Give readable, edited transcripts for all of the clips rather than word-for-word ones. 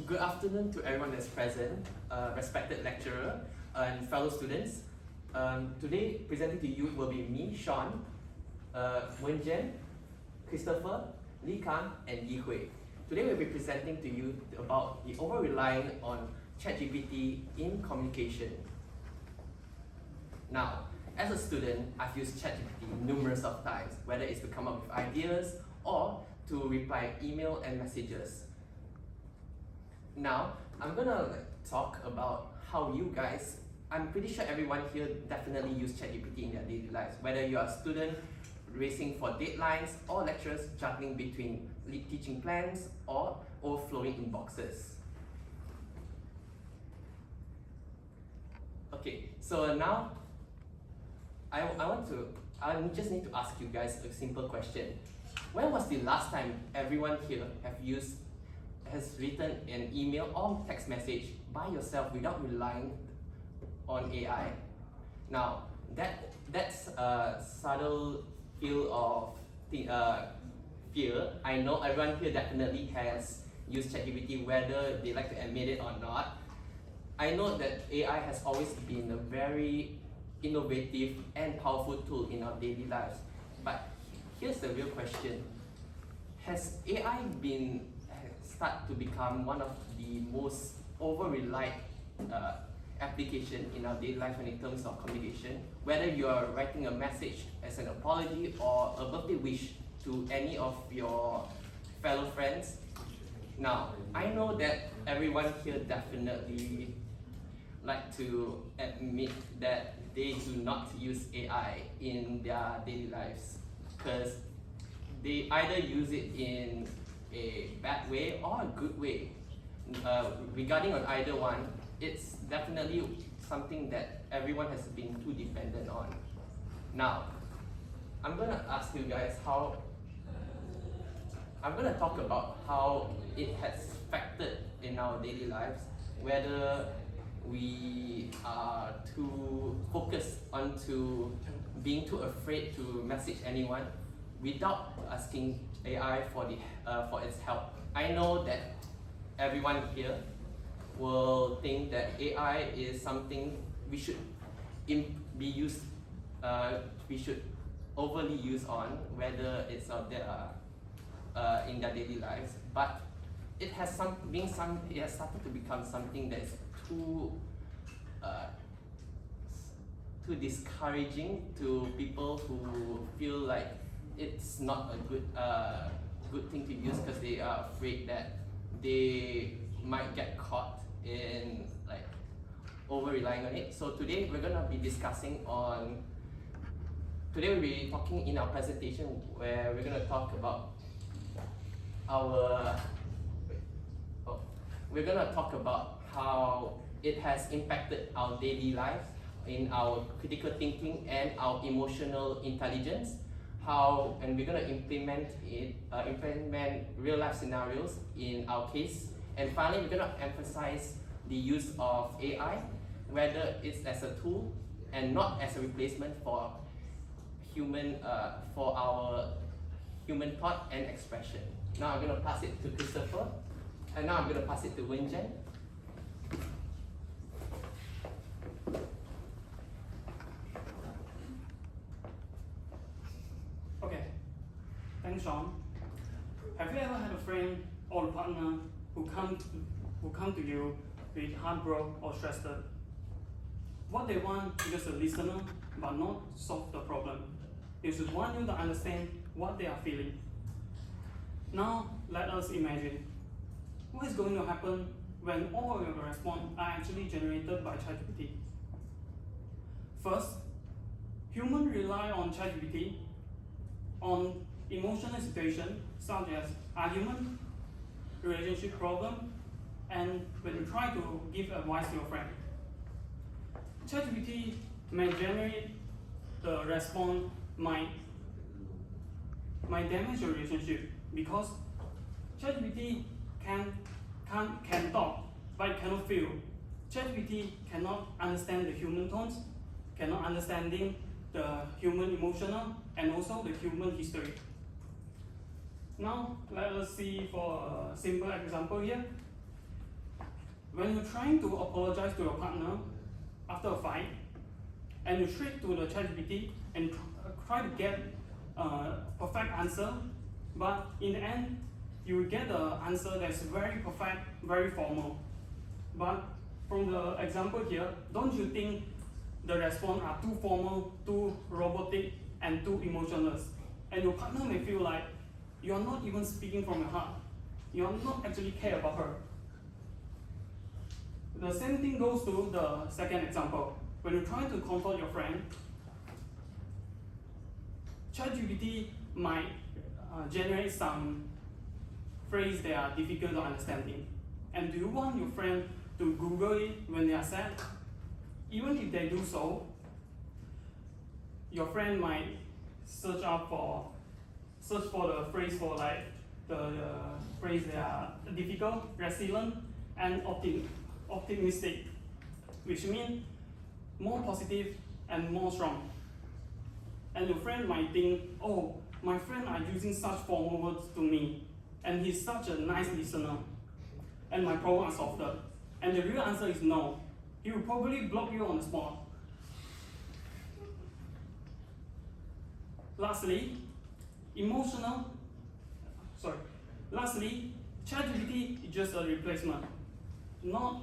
Good afternoon to everyone that's present, respected lecturer and fellow students. Today, presenting to you will be me, Sean, Wenjian, Christopher, Li Kang, and Yi Hui. Today, we'll be presenting to you about the over-relying on ChatGPT in communication. Now, as a student, I've used ChatGPT numerous of times, whether it's to come up with ideas or to reply email and messages. Now, I'm gonna talk about how you guys, I'm pretty sure everyone here definitely use ChatGPT in their daily lives, whether you're a student racing for deadlines or lecturers juggling between teaching plans or overflowing inboxes. Okay, so now I just need to ask you guys a simple question. When was the last time everyone here has written an email or text message by yourself without relying on AI? Now, that's a subtle feel of fear. I know everyone here definitely has used ChatGPT, whether they like to admit it or not. I know that AI has always been a very innovative and powerful tool in our daily lives. But here's the real question. Has AI start to become one of the most over-relied application in our daily life when in terms of communication? Whether you are writing a message as an apology or a birthday wish to any of your fellow friends. Now, I know that everyone here definitely like to admit that they do not use AI in their daily lives because they either use it in a bad way or a good way. Regarding on either one, it's definitely something that everyone has been too dependent on. Now, I'm gonna ask you guys I'm gonna talk about how it has factored in our daily lives, whether we are too focused onto being too afraid to message anyone without asking AI for its help. I know that everyone here will think that AI is something we should we should overly use on, whether it's out there in their daily lives. But it has started to become something that is too discouraging to people who feel like it's not a good thing to use because they are afraid that they might get caught in over relying on it. So today we're gonna be we'll be talking in our presentation where we're gonna talk about how it has impacted our daily life in our critical thinking and our emotional intelligence. And we're going to implement real life scenarios in our case. And finally, we're going to emphasize the use of AI, whether it's as a tool and not as a replacement for our human thought and expression. Now I'm going to pass it to Christopher, and now I'm going to pass it to Wenjian. Thanks, Sean. Have you ever had a friend or a partner who come to you with heartbroken or stressed? What they want is just a listener, but not solve the problem. They just want you to understand what they are feeling. Now, let us imagine what is going to happen when all of your responses are actually generated by ChatGPT. First, humans rely on ChatGPT on emotional situations such as argument, relationship problem, and when you try to give advice to your friend. ChatGPT may generate the response might damage your relationship because ChatGPT can talk but it cannot feel. ChatGPT cannot understand the human tones, cannot understanding the human emotional and also the human history. Now, let us see for a simple example here. When you're trying to apologize to your partner after a fight, and you straight to the ChatGPT and try to get a perfect answer, but in the end, you will get the answer that's very perfect, very formal. But from the example here, don't you think the response are too formal, too robotic, and too emotionless? And your partner may feel like you're not even speaking from your heart. You're not actually care about her. The same thing goes to the second example. When you're trying to comfort your friend, ChatGPT might generate some phrases that are difficult to understanding. And do you want your friend to Google it when they are sad? Even if they do so, your friend might search for the phrase for like the phrase that are difficult, resilient, and optimistic, which means more positive and more strong. And your friend might think, oh, my friend are using such formal words to me, and he's such a nice listener, and my problem is solved. And the real answer is no. He will probably block you on the spot. Lastly, ChatGPT is just a replacement, not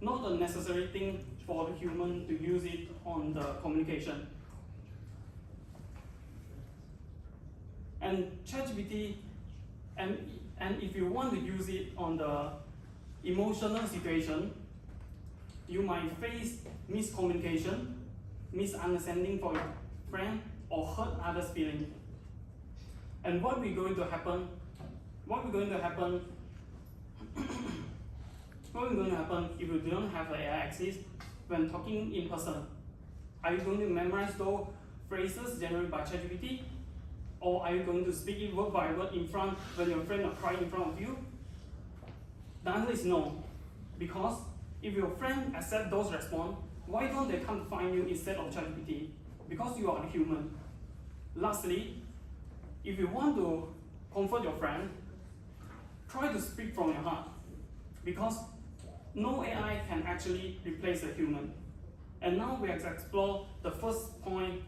a necessary thing for the human to use it on the communication. And ChatGPT, and if you want to use it on the emotional situation, you might face miscommunication, misunderstanding for your friend, or hurt others' feelings. And what we're going to happen if you don't have an AI access when talking in person? Are you going to memorize those phrases generated by ChatGPT? Or are you going to speak it word by word in front when your friend are crying in front of you? The answer is no. Because if your friend accepts those responses, why don't they come to find you instead of ChatGPT? Because you are a human. Lastly, if you want to comfort your friend, try to speak from your heart. Because no AI can actually replace a human. And now we have to explore the first point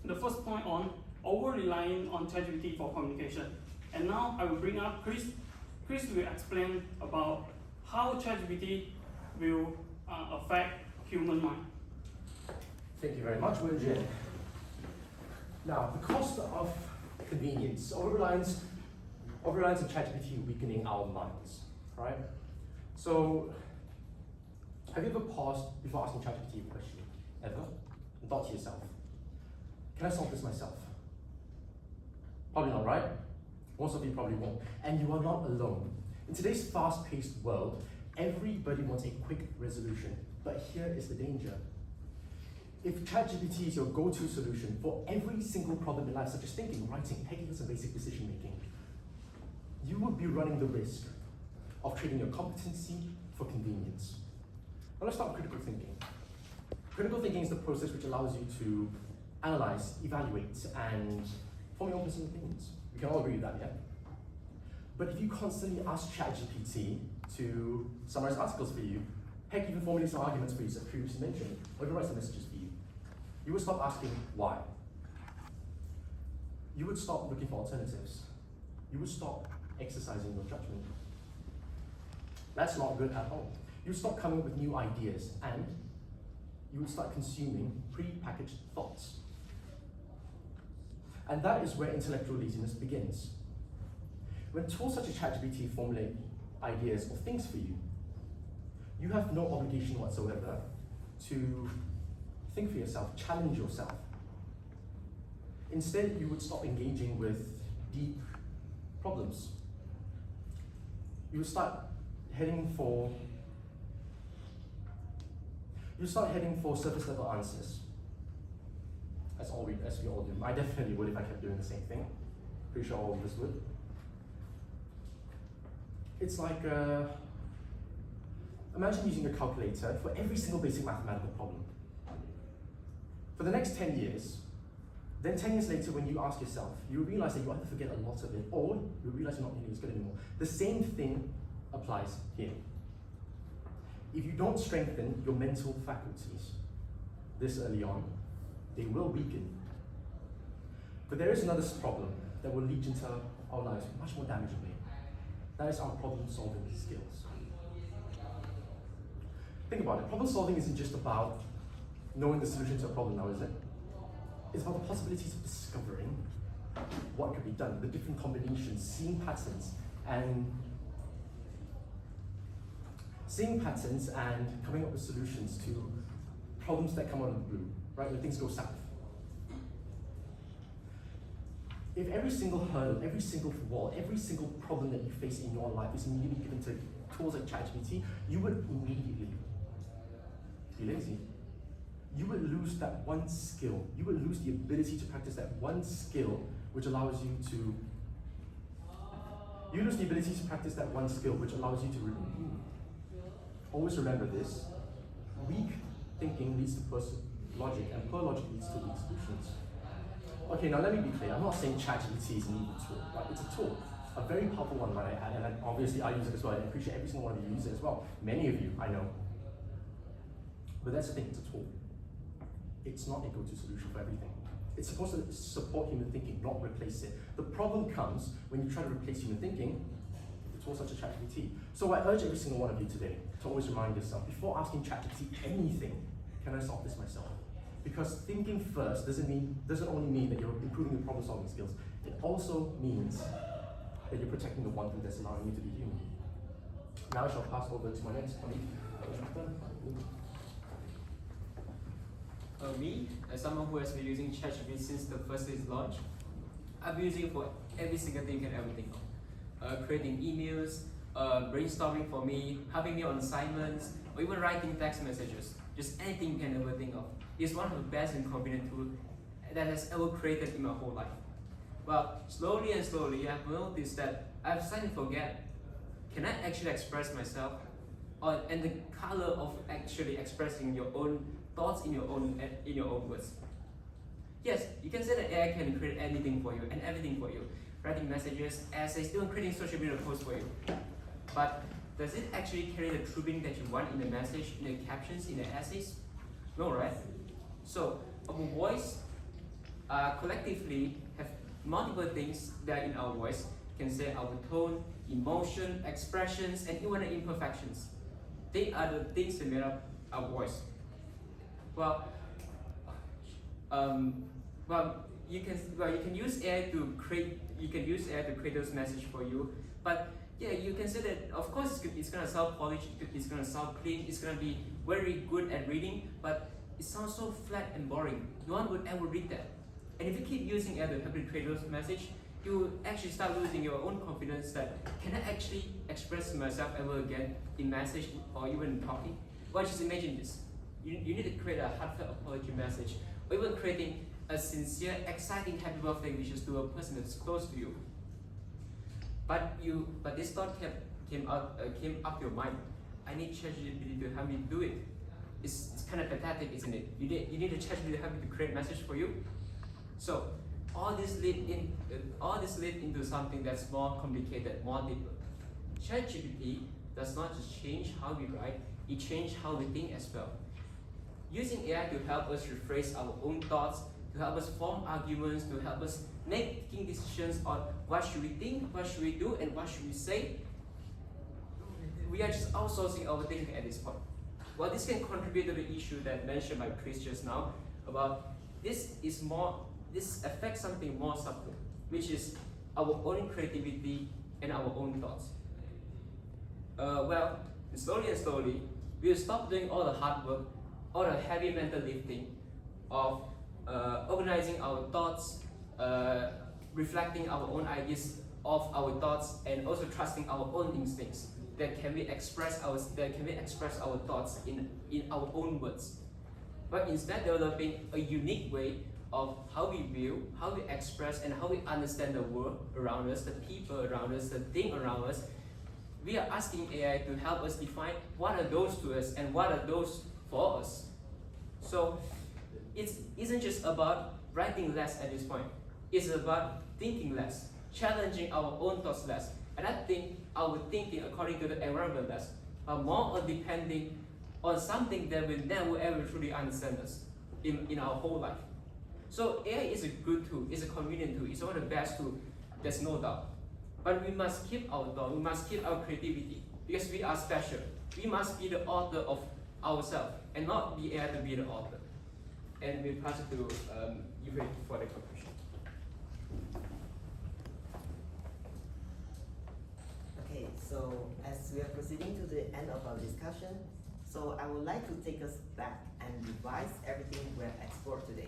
on over-relying on ChatGPT for communication. And now I will bring up Chris. Chris will explain about how ChatGPT will affect human mind. Thank you very much, Wen-Jin. Now, the cost of convenience, over-reliance on ChatGPT weakening our minds, right? So, have you ever paused before asking ChatGPT a question? Ever? And thought to yourself, can I solve this myself? Probably not, right? Most of you probably won't. And you are not alone. In today's fast-paced world, everybody wants a quick resolution. But here is the danger. If ChatGPT is your go-to solution for every single problem in life, such as thinking, writing, technical and basic decision-making, you would be running the risk of trading your competency for convenience. Now let's start with critical thinking. Critical thinking is the process which allows you to analyze, evaluate, and form your own personal opinions. We can all agree with that, yeah? But if you constantly ask ChatGPT to summarize articles for you, heck, even formulate some arguments for you, as previously mentioned, or even write some messages for you, you would stop asking why. You would stop looking for alternatives. You would stop exercising your judgment. That's not good at all. You would stop coming up with new ideas, and you would start consuming pre-packaged thoughts. And that is where intellectual laziness begins. When tools such as ChatGPT formulate ideas or things for you, you have no obligation whatsoever to think for yourself, challenge yourself. Instead, you would stop engaging with deep problems. You would start heading for surface level answers. As we all do. I definitely would if I kept doing the same thing. Pretty sure all of us would. It's like, imagine using a calculator for every single basic mathematical problem. For the next 10 years, then 10 years later when you ask yourself, you realize that you either forget a lot of it or you realize you're not nearly as good anymore. The same thing applies here. If you don't strengthen your mental faculties this early on, they will weaken. But there is another problem that will leach into our lives much more damagingly. That is our problem-solving skills. Think about it. Problem solving isn't just about knowing the solution to a problem now, is it? It's about the possibilities of discovering what could be done, the different combinations, seeing patterns and coming up with solutions to problems that come out of the blue, right, when things go south. If every single hurdle, every single wall, every single problem that you face in your life is immediately given to tools like ChatGPT, you would immediately be lazy. You would lose that one skill. You would lose the ability to practice that one skill which allows you to always remember this. Weak thinking leads to poor logic, and poor logic leads to weak solutions. Okay, now let me be clear. I'm not saying ChatGPT is an evil tool, right? It's a tool, a very powerful one, right? And obviously I use it as well. I appreciate every single one of you use it as well. Many of you, I know. But that's the thing, it's a tool. It's not a go-to solution for everything. It's supposed to support human thinking, not replace it. The problem comes when you try to replace human thinking with a tool such as ChatGPT. So I urge every single one of you today to always remind yourself, before asking ChatGPT anything, can I solve this myself? Because thinking first doesn't only mean that you're improving your problem-solving skills. It also means that you're protecting the one thing that's allowing you to be human. Now I shall pass over to my next colleague. Me, as someone who has been using ChatGPT since the first day's launch, I've been using it for every single thing you can ever think of. Creating emails, brainstorming for me, helping me on assignments, or even writing text messages. Just anything you can ever think of. It's one of the best and convenient tools that has ever created in my whole life. But slowly and slowly, I've noticed that I've started to forget, can I actually express myself? And the color of actually expressing your own thoughts in your own words. Yes, you can say that AI can create anything for you and everything for you, writing messages, essays, even creating social media posts for you. But does it actually carry the true meaning that you want in the message, in the captions, in the essays? No, right? So our voice collectively have multiple things that are in our voice. You can say our tone, emotion, expressions, and even the imperfections. They are the things that make up our voice. Well, you can use AI to create. You can use AI to create those messages for you. But yeah, you can say that. Of course, it's gonna sound polished. It's gonna sound clean. It's gonna be very good at reading. But it sounds so flat and boring. No one would ever read that. And if you keep using AI to help you create those messages, you will actually start losing your own confidence. That can I actually express myself ever again in message or even in talking? Well, just imagine this. You need to create a heartfelt apology message, or even creating a sincere, exciting happy birthday wishes to a person that's close to you. But this thought came up your mind. I need ChatGPT to help me do it. It's kind of pathetic, isn't it? You need a ChatGPT to help you to create a message for you. So all this lead into something that's more complicated, more deeper. ChatGPT does not just change how we write; it changes how we think as well. Using AI to help us rephrase our own thoughts, to help us form arguments, to help us making decisions on what should we think, what should we do, and what should we say. We are just outsourcing our thinking at this point. Well, this can contribute to the issue that mentioned by Chris just now about this affects something more subtle, which is our own creativity and our own thoughts. Slowly and slowly, we will stop doing all the hard work, all the heavy mental lifting of organizing our thoughts, reflecting our own ideas of our thoughts, and also trusting our own instincts that can we express our thoughts in our own words. But instead developing a unique way of how we view, how we express, and how we understand the world around us, the people around us, the thing around us. We are asking AI to help us define what are those to us and what are those for us. So it isn't just about writing less at this point. It's about thinking less, challenging our own thoughts less. And I think our thinking according to the environment less. but more on depending on something that will never ever truly understand us in our whole life. So AI is a good tool, it's a convenient tool, it's one of the best tools, there's no doubt. But we must keep our thought, we must keep our creativity, because we are special. We must be the author of ourselves, and not the AI to be the author. And we pass it to Yue for the conclusion. Okay, so as we are proceeding to the end of our discussion, so I would like to take us back and revise everything we have explored today.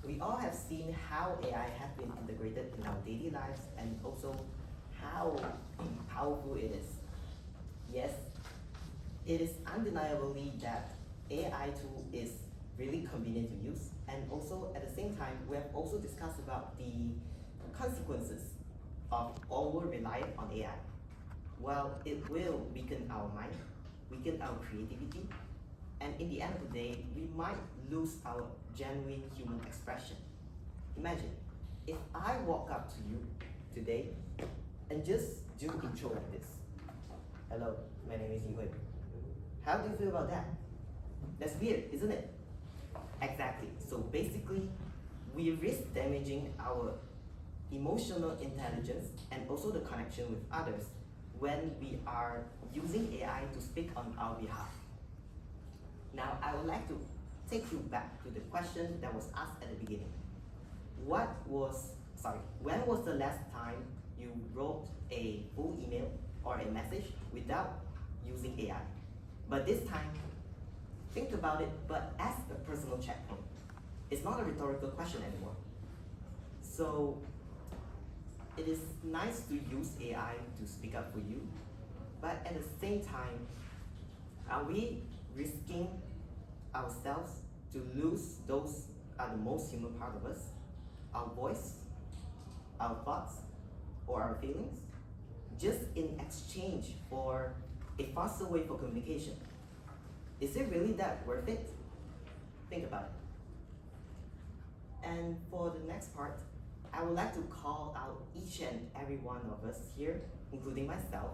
We all have seen how AI has been integrated in our daily lives and also how powerful it is. Yes, it is undeniably that AI tool is really convenient to use, and also at the same time, we have also discussed about the consequences of over relying on AI. Well, it will weaken our mind, weaken our creativity, and in the end of the day, we might lose our genuine human expression. Imagine, if I walk up to you today and just do intro like this. Hello, my name is Yue. How do you feel about that? That's weird, isn't it? Exactly. So basically, we risk damaging our emotional intelligence and also the connection with others when we are using AI to speak on our behalf. Now, I would like to take you back to the question that was asked at the beginning. When was the last time you wrote a full email or a message without using AI? But this time, think about it, but as a personal checkpoint. It's not a rhetorical question anymore. So, it is nice to use AI to speak up for you, but at the same time, are we risking ourselves to lose those are the most human part of us? Our voice, our thoughts, or our feelings? Just in exchange for a faster way for communication. Is it really that worth it? Think about it. And for the next part, I would like to call out each and every one of us here, including myself.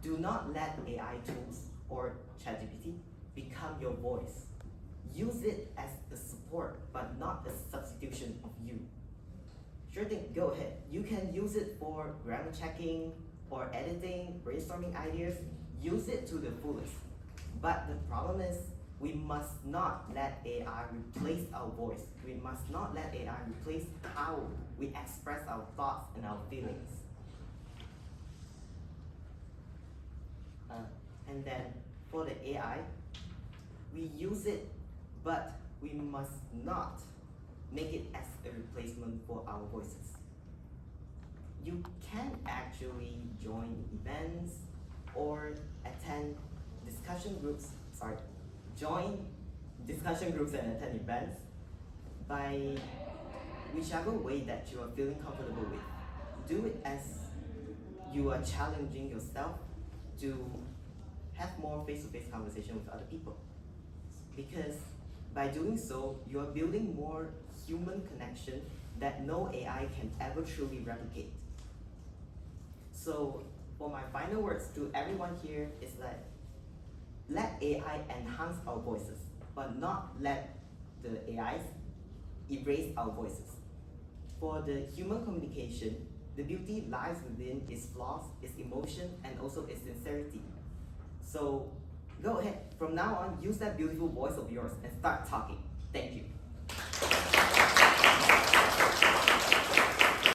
Do not let AI tools or ChatGPT become your voice. Use it as a support, but not a substitution of you. Sure thing, go ahead. You can use it for grammar checking, or editing, brainstorming ideas. Use it to the fullest. But the problem is, we must not let AI replace our voice. We must not let AI replace how we express our thoughts and our feelings. And then for the AI, we use it, but we must not make it as a replacement for our voices. You can actually join events or attend discussion groups, join discussion groups and attend events by whichever way that you are feeling comfortable with. Do it as you are challenging yourself to have more face-to-face conversation with other people. Because by doing so, you are building more human connection that no AI can ever truly replicate. So for my final words to everyone here is that let AI enhance our voices, but not let the AIs erase our voices. For the human communication, the beauty lies within its flaws, its emotion, and also its sincerity. So go ahead, from now on, use that beautiful voice of yours and start talking. Thank you.